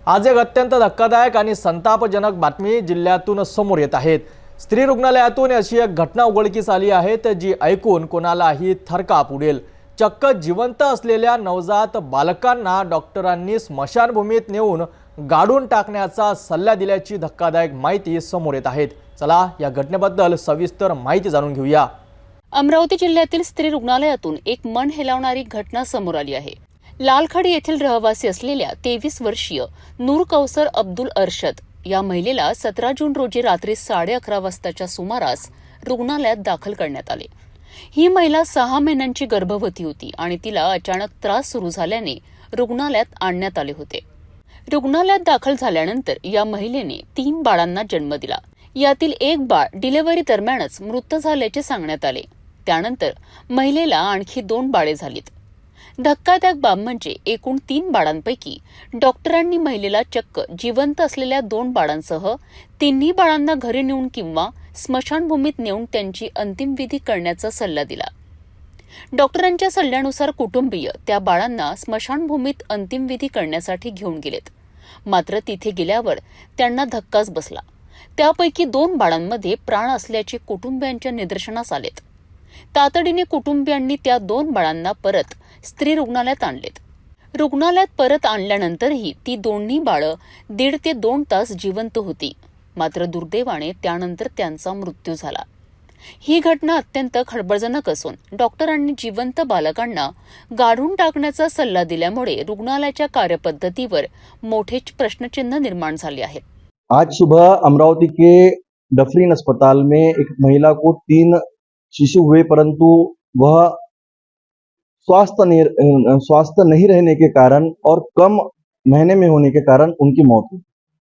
आज एक अत्यंत धक्कादायक आणि संतापजनक बातमी जिल्ह्यातून समोर येत आहेत। स्त्री रुग्णालयातून अशी एक घटना उघडकीस आली आहे जी ऐकून कोणालाही थरकाप उडेल। चक्क जिवंत असलेल्या नवजात बालकांना डॉक्टरांनी स्मशानभूमीत नेऊन गाडून टाकण्याचा सल्ला दिल्याची धक्कादायक माहिती समोर येत आहे। चला या घटनेबद्दल सविस्तर माहिती जाणून घेऊया। अमरावती जिल्ह्यातील स्त्री रुग्णालयातून एक मन हेलावणारी घटना समोर आली आहे। लालखडी येथील रहिवासी असलेल्या 23 वर्षीय नूर कौसर अब्दुल अरशद या महिलेला 17 जून रोजी रात्री 11:30 वाजताच्या सुमारास रुग्णालयात दाखल करण्यात आले। ही महिला 6 महिन्यांची गर्भवती होती आणि तिला अचानक त्रास सुरू झाल्याने रुग्णालयात आणण्यात आले होते। रुग्णालयात दाखल झाल्यानंतर या महिलेने 3 बाळांना जन्म दिला। यातील एक बाळ डिलिव्हरी दरम्यानच मृत झाल्याचे सांगण्यात आले। त्यानंतर महिलेला आणखी 2 बाळे झालीत। धक्कादायक बाब म्हणजे एकूण 3 बाळांपैकी डॉक्टरांनी महिलेला चक्क जिवंत असलेल्या 2 बाळांसह 3 बाळांना घरी नेऊन किंवा स्मशानभूमीत नेऊन त्यांची अंतिम विधी करण्याचा सल्ला दिला। डॉक्टरांच्या सल्ल्यानुसार कुटुंबीय त्या बाळांना स्मशानभूमीत अंतिम विधी करण्यासाठी घेऊन गेलेत। मात्र तिथे गेल्यावर त्यांना धक्काच बसला। त्यापैकी 2 बाळांमध्ये प्राण असल्याचे कुटुंबियांच्या निदर्शनास आलेत। तातडीने कुटुंबियांनी त्या 2 बाळांना परत स्त्री रुग्णालयात आणलेत। रुग्णालयात परत आणल्यानंतरही ती दोन्ही बाळं 1.5 ते 2 तास जिवंत होती। मात्र दुर्दैवाने त्यानंतर त्यांचा मृत्यू झाला। ही घटना अत्यंत खळबळजनक असून डॉक्टरांनी जिवंत बालकांना गाडून टाकण्याचा सल्ला दिल्यामुळे रुग्णालयाच्या कार्यपद्धतीवर मोठे प्रश्नचिन्ह निर्माण झाले आहेत। आज सुबह अमरावती के डफरीन अस्पताल में एक महिला को 3 शिशु हुए, परंतु वह स्वास्थ्य नहीं रहने के कारण और कम महीने में होने के कारण उनकी मौत हुई।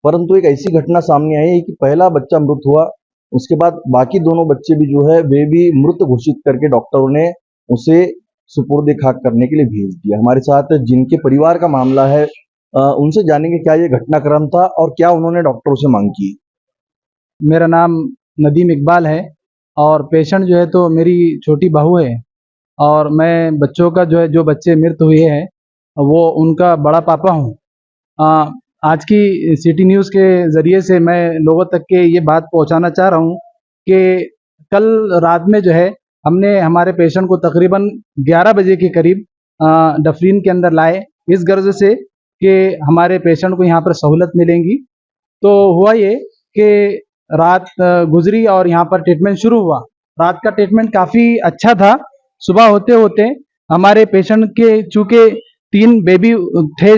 परंतु एक ऐसी घटना सामने आई है कि पहला बच्चा मृत हुआ, उसके बाद बाकी दोनों बच्चे भी जो है वे भी मृत घोषित करके डॉक्टरों ने उसे सुपुर्द खाक करने के लिए भेज दिया। हमारे साथ जिनके परिवार का मामला है उनसे जानेंगे क्या ये घटनाक्रम था और क्या उन्होंने डॉक्टरों से मांग की। मेरा नाम नदीम इकबाल है और पेशेंट जो है तो मेरी छोटी बहू है और मैं बच्चों का जो बच्चे मृत हुए हैं वो उनका बड़ा पापा हूँ। आज की सिटी न्यूज़ के ज़रिए से मैं लोगों तक के ये बात पहुँचाना चाह रहा हूँ कि कल रात में जो है हमने हमारे पेशेंट को तकरीबन 11 बजे के करीब डफरीन के अंदर लाए, इस गर्ज से कि हमारे पेशेंट को यहाँ पर सहूलत मिलेंगी। तो हुआ ये कि रात गुजरी और यहाँ पर ट्रीटमेंट शुरू हुआ। रात का ट्रीटमेंट काफ़ी अच्छा था। सुबह होते होते हमारे पेशेंट के चूँकि 3 बेबी थे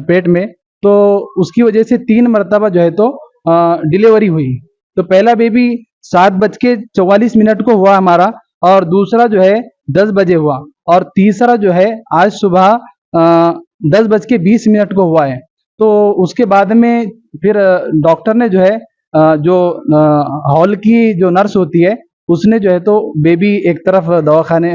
पेट में, तो उसकी वजह से 3 मरतबा जो है तो डिलीवरी हुई। तो पहला बेबी 7:44 को हुआ हमारा, और दूसरा जो है 10 बजे हुआ, और तीसरा जो है आज सुबह 10:20 को हुआ है। तो उसके बाद में फिर डॉक्टर ने जो है जो हॉल की जो नर्स होती है उसने जो है तो बेबी एक तरफ दवाखाने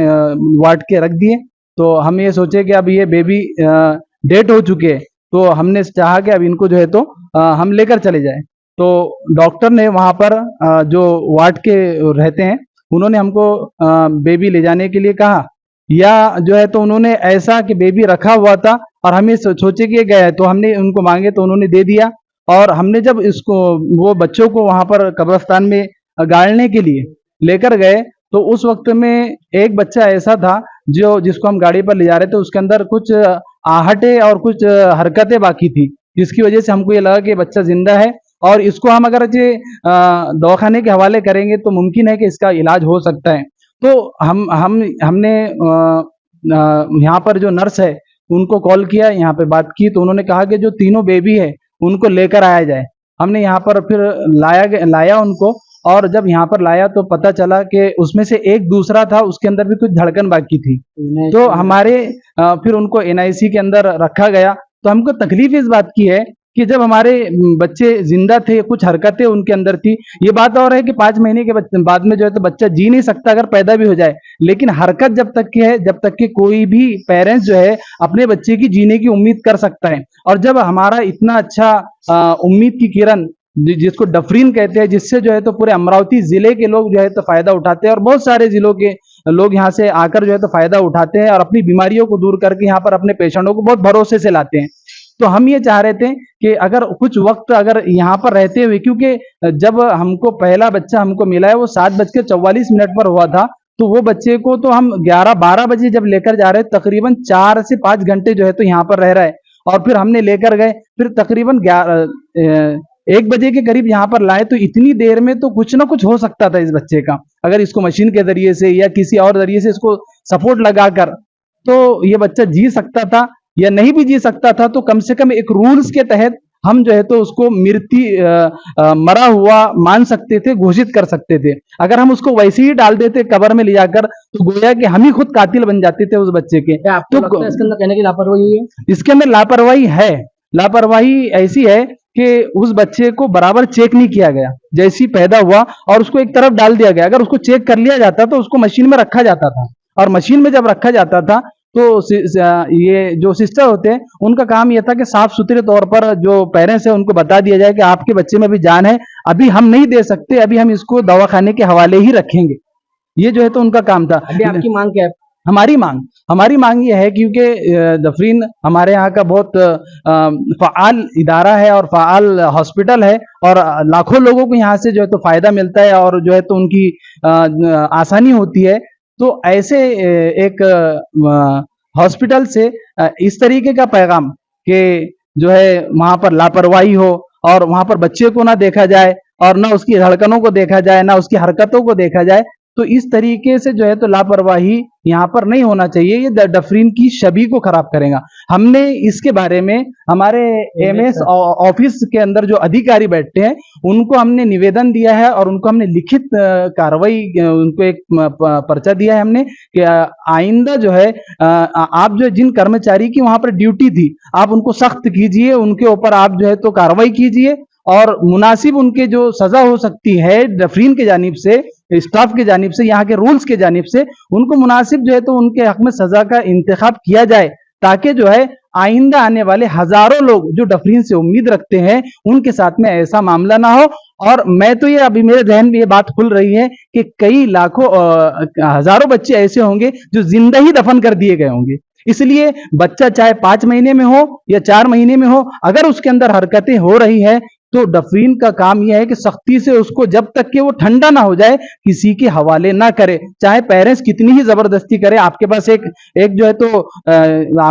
वार्ड के रख दिए। तो हम ये सोचे कि अब ये बेबी डेट हो चुके हैं, तो हमने चाहा कि अब इनको जो है तो हम लेकर चले जाएं। तो डॉक्टर ने वहाँ पर जो वार्ड के रहते हैं उन्होंने हमको बेबी ले जाने के लिए कहा, या जो है तो उन्होंने ऐसा कि बेबी रखा हुआ था और हमें सोचे कि गया है, तो हमने उनको मांगे तो उन्होंने दे दिया। और हमने जब इसको वो बच्चों को वहाँ पर कब्रिस्तान में गाड़ने के लिए लेकर गए तो उस वक्त में एक बच्चा ऐसा था जिसको हम गाड़ी पर ले जा रहे थे, उसके अंदर कुछ आहटें और कुछ हरकतें बाकी थी, जिसकी वजह से हमको ये लगा कि बच्चा जिंदा है और इसको हम अगर दवाखाने के हवाले करेंगे तो मुमकिन है कि इसका इलाज हो सकता है। तो हमने यहाँ पर जो नर्स है उनको कॉल किया, यहाँ पे बात की, तो उन्होंने कहा कि जो तीनों बेबी है उनको लेकर आया जाए। हमने यहाँ पर फिर लाया उनको, और जब यहाँ पर लाया तो पता चला कि उसमें से एक दूसरा था, उसके अंदर भी कुछ धड़कन बाकी थी। तो हमारे फिर उनको NIC के अंदर रखा गया। तो हमको तकलीफ इस बात की है कि जब हमारे बच्चे जिंदा थे, कुछ हरकतें उनके अंदर थी। ये बात और है कि 5 महीने के बाद में जो है तो बच्चा जी नहीं सकता अगर पैदा भी हो जाए, लेकिन हरकत जब तक की है, जब तक कि कोई भी पेरेंट्स जो है अपने बच्चे की जीने की उम्मीद कर सकता है। और जब हमारा इतना अच्छा उम्मीद की किरण जिसको डफरीन कहते हैं, जिससे जो है तो पूरे अमरावती जिले के लोग जो है तो फायदा उठाते हैं, और बहुत सारे जिलों के लोग यहाँ से आकर जो है तो फायदा उठाते हैं और अपनी बीमारियों को दूर करके यहाँ पर अपने पेशेंटों को बहुत भरोसे से लाते हैं। तो हम ये चाह रहे थे कि अगर कुछ वक्त अगर यहाँ पर रहते हुए, क्योंकि जब हमको पहला बच्चा हमको मिला है वो 7:44 पर हुआ था, तो वो बच्चे को तो हम 11-12 बजे जब लेकर जा रहे, तकरीबन 4 से 5 घंटे जो है तो यहाँ पर रह रहा है, और फिर हमने लेकर गए, फिर तकरीबन 1 बजे के करीब यहाँ पर लाए, तो इतनी देर में तो कुछ ना कुछ हो सकता था इस बच्चे का, अगर इसको मशीन के जरिए से या किसी और जरिए से इसको सपोर्ट लगाकर, तो ये बच्चा जी सकता था, या नहीं भी जी सकता था तो कम से कम एक रूल्स के तहत हम जो है तो उसको मरा हुआ मान सकते थे, घोषित कर सकते थे। अगर हम उसको वैसे ही डाल देते कब्र में ले जाकर, तो गोया कि हम ही खुद कातिल बन जाते थे उस बच्चे के। क्या आपको लगता है इसके अंदर कहने की लापरवाही है? इसके अंदर लापरवाही है। लापरवाही ऐसी है कि उस बच्चे को बराबर चेक नहीं किया गया, जैसे ही पैदा हुआ और उसको एक तरफ डाल दिया गया। अगर उसको चेक कर लिया जाता तो उसको मशीन में रखा जाता था, और मशीन में जब रखा जाता था तो ये जो सिस्टर होते हैं उनका काम यह था कि साफ सुथरे तौर पर जो पेरेंट्स है उनको बता दिया जाए कि आपके बच्चे में भी जान है, अभी हम नहीं दे सकते, अभी हम इसको दवाखाने के हवाले ही रखेंगे। ये जो है तो उनका काम था। अभी आपकी मांग क्या है? हमारी मांग ये है, क्योंकि दफरीन हमारे यहाँ का बहुत फ़ाल इदारा है और फ़ाल हॉस्पिटल है, और लाखों लोगों को यहाँ से जो है तो फ़ायदा मिलता है और जो है तो उनकी आसानी होती है। तो ऐसे एक हॉस्पिटल से इस तरीके का पैगाम कि जो है वहाँ पर लापरवाही हो और वहाँ पर बच्चे को ना देखा जाए और ना उसकी धड़कनों को देखा जाए, ना उसकी हरकतों को देखा जाए, तो इस तरीके से जो है तो लापरवाही यहाँ पर नहीं होना चाहिए। ये डफरीन की छवि को खराब करेगा। हमने इसके बारे में हमारे एमएस ऑफिस के अंदर जो अधिकारी बैठते हैं उनको हमने निवेदन दिया है, और उनको हमने लिखित कार्रवाई, उनको एक पर्चा दिया है हमने कि आइंदा जो है आप जो जिन कर्मचारी की वहां पर ड्यूटी थी आप उनको सख्त कीजिए, उनके ऊपर आप जो है तो कार्रवाई कीजिए, और मुनासिब उनके जो सजा हो सकती है डफरीन के जानिब से, स्टाफ के जानिब से, यहाँ के रूल्स के जानिब से, उनको मुनासिब जो है तो उनके हक में सजा का इंतखाब किया जाए, ताकि जो है आइंदा आने वाले हजारों लोग जो डफरीन से उम्मीद रखते हैं उनके साथ में ऐसा मामला ना हो। और मैं तो ये अभी मेरे जहन में ये बात खुल रही है कि कई लाखों हजारों बच्चे ऐसे होंगे जो जिंदा ही दफन कर दिए गए होंगे। इसलिए बच्चा चाहे 5 महीने में हो या 4 महीने में हो, अगर उसके अंदर हरकतें हो रही है तो डफरीन का काम यह है कि सख्ती से उसको, जब तक कि वो ठंडा ना हो जाए, किसी के हवाले ना करे, चाहे पेरेंट्स कितनी ही जबरदस्ती करे। आपके पास एक जो है तो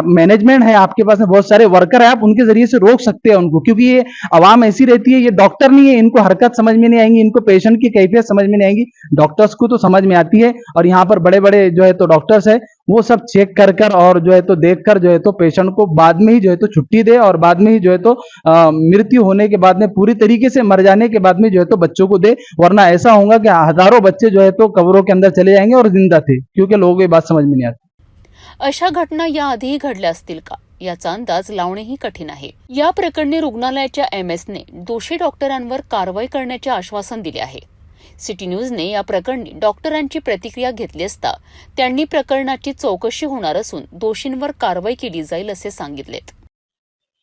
मैनेजमेंट है, आपके पास में बहुत सारे वर्कर है, आप उनके जरिए से रोक सकते हैं उनको, क्योंकि ये आवाम ऐसी रहती है, ये डॉक्टर नहीं है, इनको हरकत समझ में नहीं आएंगी, इनको पेशेंट की कैफियत समझ में नहीं आएंगी। डॉक्टर्स को तो समझ में आती है, और यहाँ पर बड़े बड़े जो है तो डॉक्टर्स है, वो सब चेक कर और जो है तो देख कर जो है तो पेशेंट को बाद में ही जो है तो छुट्टी दे, और बाद में ही जो है तो मृत्यु होने के बाद में, पूरी तरीके से मर जाने के बाद में जो है तो बच्चों को दे। वरना ऐसा होगा कि हजारों बच्चे जो है तो कब्रों के अंदर चले जाएंगे और जिंदा थे, क्योंकि लोगों को ये बात समझ में नहीं आती। अशा घटना याआधीही घडल्या असतील का याचा अंदाज लावणेही कठीण आहे। या प्रकरणी रुग्णालयाच्या एमएसने दोषी डॉक्टरांवर कारवाई करण्याचे आश्वासन दिले आहे। सिटी न्यूजने या प्रकरणी डॉक्टरांची प्रतिक्रिया घेतली असता त्यांनी प्रकरणाची चौकशी होणार असून दोषींवर कारवाई केली जाईल असे सांगितलेत।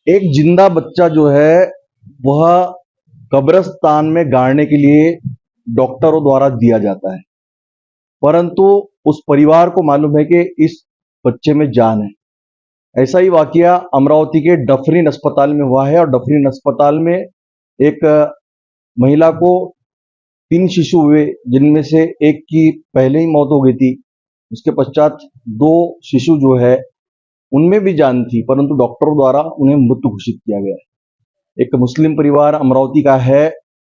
एक जिंदा बच्चा जो है वह कब्रिस्तान में गाड़ने के लिए डॉक्टरों द्वारा दिया जाता है, परंतु उस परिवार को मालूम है कि इस बच्चे में जान है। ऐसा ही वाकया अमरावती के डफरीन अस्पताल में हुआ है, और डफरीन अस्पताल में एक महिला को 3 शिशु हुए, जिनमें से एक की पहले ही मौत हो गई थी, उसके पश्चात 2 शिशु जो है उनमें भी जान थी, परंतु डॉक्टरों द्वारा उन्हें मृत घोषित किया गया है। एक मुस्लिम परिवार अमरावती का है,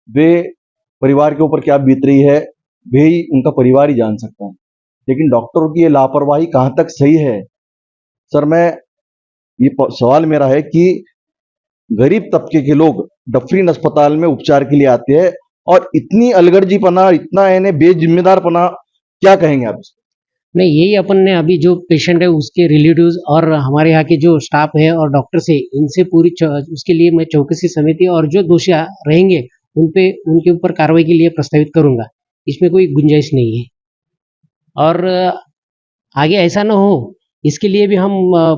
वे परिवार के ऊपर क्या बीत रही है वे ही उनका परिवार ही जान सकता है। लेकिन डॉक्टरों की ये लापरवाही कहाँ तक सही है? सर, ये सवाल मेरा है कि गरीब तबके के लोग डफरीन अस्पताल में उपचार के लिए आते हैं, और इतनी अलगर्जीपना, इतना यानी बेजिम्मेदारपना, क्या कहेंगे आप इसको? नहीं, यही अपन ने अभी जो पेशेंट है उसके रिलेटिव्स और हमारे यहाँ के जो स्टाफ है और डॉक्टर्स है, इनसे पूरी उसके लिए मैं चौकसी समिति और जो दोषी रहेंगे उनके ऊपर कार्रवाई के लिए प्रस्तावित करूंगा। इसमें कोई गुंजाइश नहीं है, और आगे ऐसा ना हो इसके लिए भी हम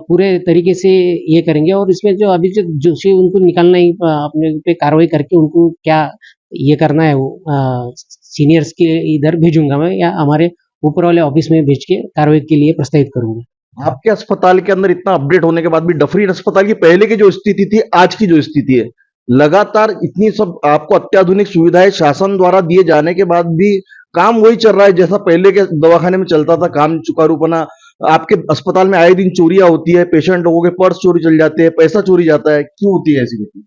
पूरे तरीके से ये करेंगे। और इसमें जो अभी जो दोषी उनको निकालना ही, अपने पे कार्रवाई करके उनको क्या ये करना है वो सीनियर्स के इधर भेजूंगा मैं, या हमारे ऊपर वाले ऑफिस में भेज के कार्रवाई के लिए प्रस्तावित करूंगा। आपके अस्पताल के अंदर इतना अपडेट होने के बाद भी डफरीन अस्पताल की पहले की जो स्थिति थी, आज की जो स्थिति है, लगातार इतनी सब आपको अत्याधुनिक सुविधाएं शासन द्वारा दिए जाने के बाद भी काम वही चल रहा है जैसा पहले के दवाखाने में चलता था। काम चुकारूपना, आपके अस्पताल में आए दिन चोरियां होती है, पेशेंट लोगों के पर्स चोरी चल जाते हैं, पैसा चोरी जाता है, क्यों होती है ऐसी घटना?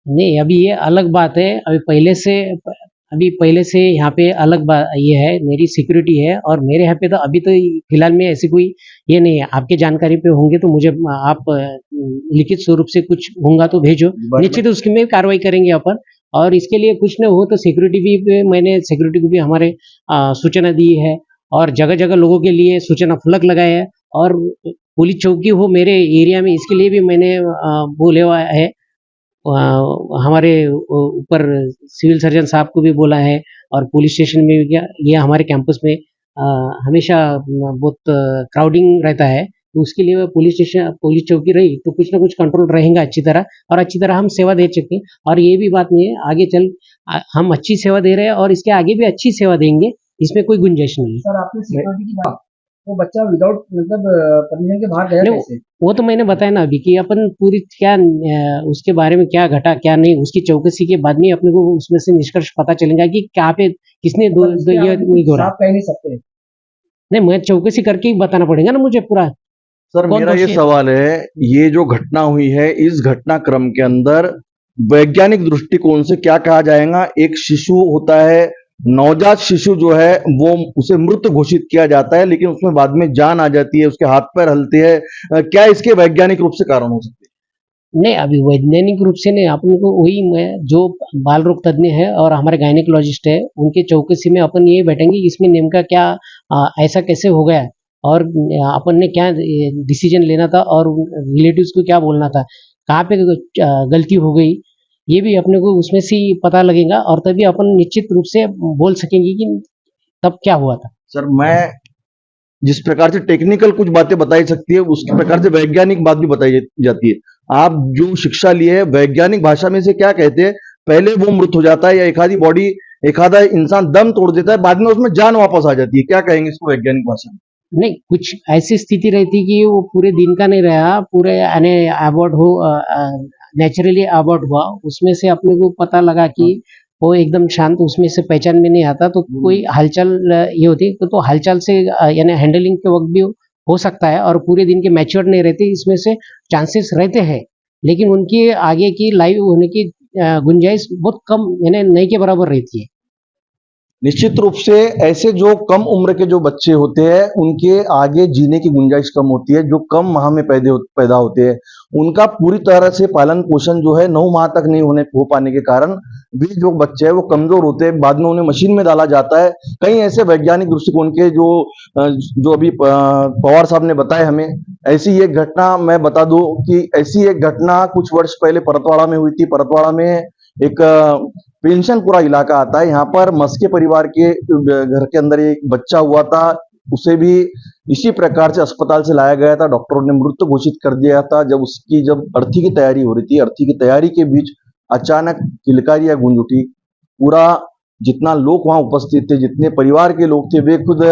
नहीं, अभी ये अलग बात है। अभी पहले से यहाँ पे अलग बात ये है, मेरी सिक्योरिटी है और मेरे यहाँ पे तो अभी तो फिलहाल में ऐसी कोई ये नहीं है। आपके जानकारी पे होंगे तो मुझे आप लिखित स्वरूप से कुछ होगा तो भेजो, निश्चित उसकी में कार्रवाई करेंगे अपन। और इसके लिए कुछ न हो तो सिक्योरिटी भी मैंने सिक्योरिटी को भी हमारे सूचना दी है और जगह जगह लोगों के लिए सूचना फलक लगाए है और पुलिस चौकी हो मेरे एरिया में, इसके लिए भी मैंने बोले हुआ है। हमारे ऊपर सिविल सर्जन साहब को भी बोला है और पुलिस स्टेशन में भी क्या, ये हमारे कैंपस में हमेशा बहुत क्राउडिंग रहता है, तो उसके लिए पुलिस चौकी रही तो कुछ ना कुछ कंट्रोल रहेगा अच्छी तरह, और अच्छी तरह हम सेवा दे सकते हैं। और ये भी बात नहीं है, आगे चल हम अच्छी सेवा दे रहे हैं और इसके आगे भी अच्छी सेवा देंगे, इसमें कोई गुंजाइश नहीं है। सर, आपने सिक्योरिटी की बात, वो बच्चा विदाउट मतलब परमिशन के बाहर गया नहीं, कैसे? वो तो मैंने बताया ना अभी कि अपन पूरी क्या उसके बारे में क्या घटा क्या नहीं, उसकी चौकसी के बाद में अपने को उसमें से निष्कर्ष पता चलेगा कि क्या पे किसने ये नहीं हो रहा। आप कह नहीं सकते। नहीं, मैं चौकसी करके ही बताना पड़ेगा ना मुझे पूरा। सर कौन मेरा ये दोषी है? सवाल है, ये जो घटना हुई है इस घटनाक्रम के अंदर वैज्ञानिक दृष्टिकोण से क्या कहा जाएगा? एक शिशु होता है, नवजात शिशु जो है वो उसे मृत घोषित किया जाता है, लेकिन उसमें बाद में जान आ जाती है, उसके हाथ पैर हलते हैं। क्या इसके वैज्ञानिक रूप से कारण हो सकते हैं? नहीं, अभी वैज्ञानिक रूप से नहीं, अपन को वही मैं जो बाल रोग तज्ञ है और हमारे गायनेकोलॉजिस्ट है उनके चौकसी में अपन ये बैठेंगे इसमें नेमका क्या ऐसा कैसे हो गया और अपन ने क्या डिसीजन लेना था और रिलेटिव्स को क्या बोलना था, कहाँ पे गलती हो गई, ये भी अपने को उसमें से ही पता लगेगा और तभी अपन निश्चित रूप से बोल सकेंगे कि तब क्या हुआ था। सर मैं जिस प्रकार से टेक्निकल कुछ बातें बताई सकती है उसी प्रकार से वैज्ञानिक बात भी बताई जाती है। आप जो शिक्षा लिए है वैज्ञानिक भाषा में से क्या कहते हैं? पहले वो मृत हो जाता है या एक आधा इंसान दम तोड़ देता है, बाद में उसमें जान वापस आ जाती है। क्या कहेंगे इसको वैज्ञानिक भाषा में? नहीं, कुछ ऐसी स्थिति रहती कि वो पूरे दिन का नहीं रहा, पूरे यानी अबॉर्ट हो नेचुरली अबॉर्ट हुआ, उसमें से अपने को पता लगा कि वो एकदम शांत, उसमें से पहचान में नहीं आता, तो कोई हलचल ये होती तो हलचल से यानी हैंडलिंग के वक्त भी हो सकता है और पूरे दिन के मैच्योर नहीं रहते, इसमें से चांसेस रहते हैं, लेकिन उनकी आगे की लाइव होने की गुंजाइश बहुत कम यानी नहीं के बराबर रहती है। निश्चित रूप से ऐसे जो कम उम्र के जो बच्चे होते हैं उनके आगे जीने की गुंजाइश कम होती है। जो कम माह में पैदा होते हैं उनका पूरी तरह से पालन पोषण जो है 9 माह तक नहीं हो पाने के कारण भी जो बच्चे हैं वो कमजोर होते हैं, बाद में उन्हें मशीन में डाला जाता है। कई ऐसे वैज्ञानिक दृष्टिकोण के जो अभी पवार साहब ने बताया हमें, ऐसी एक घटना मैं बता दूं कि ऐसी एक घटना कुछ वर्ष पहले परतवाड़ा में हुई थी। परतवाड़ा में एक पेंशनपुरा इलाका आता है, यहाँ पर मस्के परिवार के घर के अंदर एक बच्चा हुआ था, उसे भी इसी प्रकार से अस्पताल से लाया गया था, डॉक्टरों ने मृत घोषित कर दिया था। जब अर्थी की तैयारी हो रही थी, अर्थी की तैयारी के बीच अचानक किलकारियां गूंज उठी। पूरा जितना लोग वहां उपस्थित थे, जितने परिवार के लोग थे, वे खुद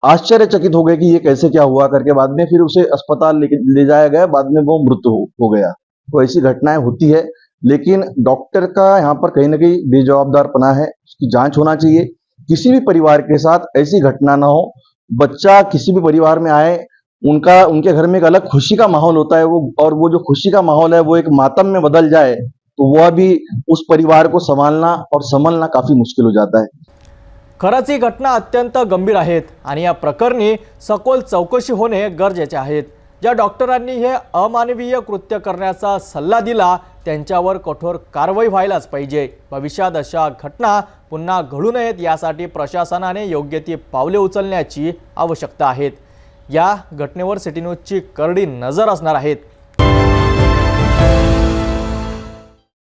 आश्चर्यचकित हो गए कि ये कैसे क्या हुआ करके। बाद में फिर उसे अस्पताल ले जाया गया, बाद में वो मृत हो गया। तो ऐसी घटनाएं होती है, लेकिन डॉक्टर का यहाँ पर कहीं ना कहीं बेजवाबदारपना है, उसकी जांच होना चाहिए। किसी भी परिवार के साथ ऐसी घटना ना हो। बच्चा किसी भी परिवार में आए, उनके घर में एक अलग खुशी का माहौल होता है, वो जो खुशी का माहौल है वो एक मातम में बदल जाए तो वह भी उस परिवार को संभालना और संभलना काफी मुश्किल हो जाता है। खरंच ही घटना अत्यंत गंभीर आहेत आणि या प्रकरणी सखोल चौकशी होणे गरजेचे आहेत। ज्या डॉक्टरांनी हे अमानवीय कृत्य करण्याचा सल्ला दिला त्यांच्यावर कठोर कारवाई व्हायलाच पाहिजे। भविष्यात अशा घटना पुन्हा घडू नयेत यासाठी प्रशासनाने योग्य ती पावले उचलण्याची आवश्यकता आहे। या घटनेवर सिटी न्यूजची करडी नजर असणार आहे।